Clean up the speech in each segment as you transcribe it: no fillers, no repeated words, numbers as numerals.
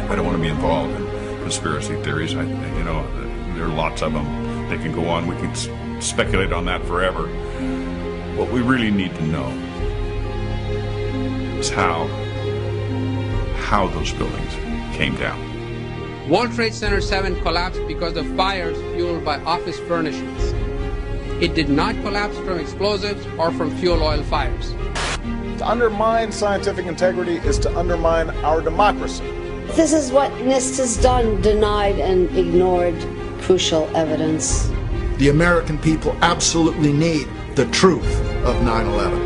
I don't want to be involved in conspiracy theories. You know, there are lots of them. They can go on. We can speculate on that forever. What we really need to know is how those buildings came down. World Trade Center 7 collapsed because of fires fueled by office furnishings. It did not collapse from explosives or from fuel oil fires. To undermine scientific integrity is to undermine our democracy. This is what NIST has done, denied and ignored crucial evidence. The American people absolutely need the truth of 9/11.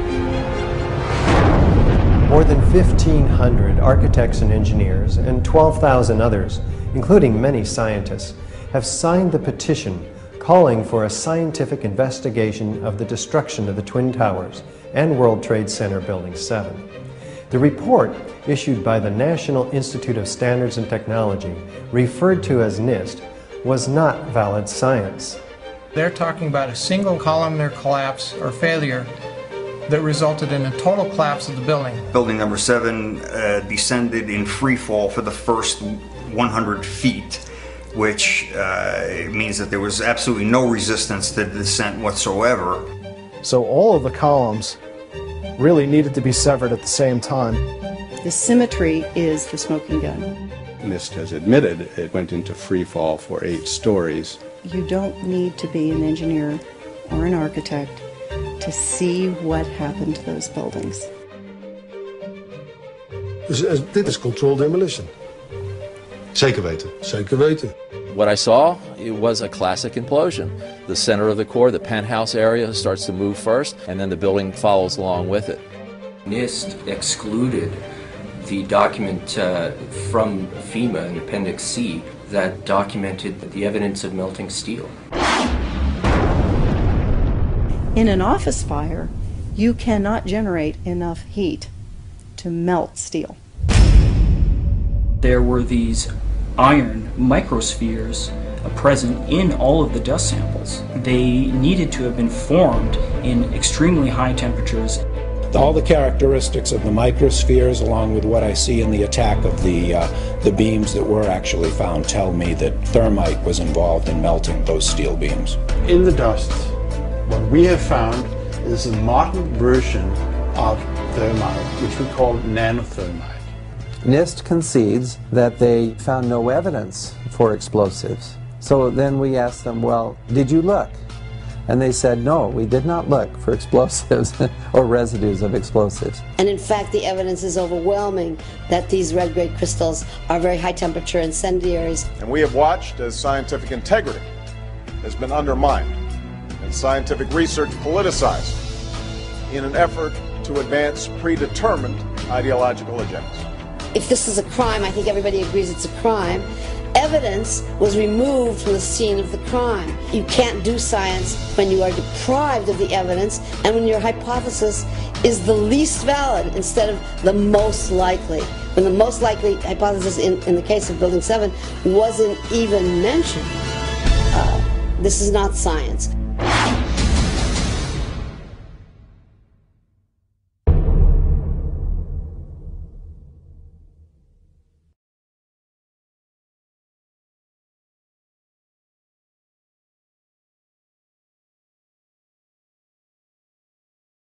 More than 1,500 architects and engineers and 12,000 others, including many scientists, have signed the petition calling for a scientific investigation of the destruction of the Twin Towers and World Trade Center Building 7. The report, issued by the National Institute of Standards and Technology, referred to as NIST, was not valid science. They're talking about a single columnar collapse or failure that resulted in a total collapse of the building. Building number 7 descended in free fall for the first 100 feet, which means that there was absolutely no resistance to the descent whatsoever. So all of the columns really needed to be severed at the same time. The symmetry is the smoking gun. NIST has admitted it went into free fall for 8 stories. You don't need to be an engineer or an architect to see what happened to those buildings. Dus dit is controlled demolition. Zeker weten. Zeker weten. What I saw, it was a classic implosion. The center of the core, the penthouse area, starts to move first, and then the building follows along with it. NIST excluded the document from FEMA in Appendix C that documented the evidence of melting steel. In an office fire, you cannot generate enough heat to melt steel. There were these iron microspheres present in all of the dust samples. They needed to have been formed in extremely high temperatures. All the characteristics of the microspheres, along with what I see in the attack of the beams that were actually found, tell me that thermite was involved in melting those steel beams. In the dust, what we have found is a modern version of thermite, which we call nanothermite. NIST concedes that they found no evidence for explosives. So then we asked them, well, did you look? And they said, no, we did not look for explosives or residues of explosives. And in fact, the evidence is overwhelming that these red-grade crystals are very high-temperature incendiaries. And we have watched as scientific integrity has been undermined and scientific research politicized in an effort to advance predetermined ideological agendas. If this is a crime, I think everybody agrees it's a crime. Evidence was removed from the scene of the crime. You can't do science when you are deprived of the evidence and when your hypothesis is the least valid instead of the most likely. When the most likely hypothesis in the case of Building 7 wasn't even mentioned. This is not science.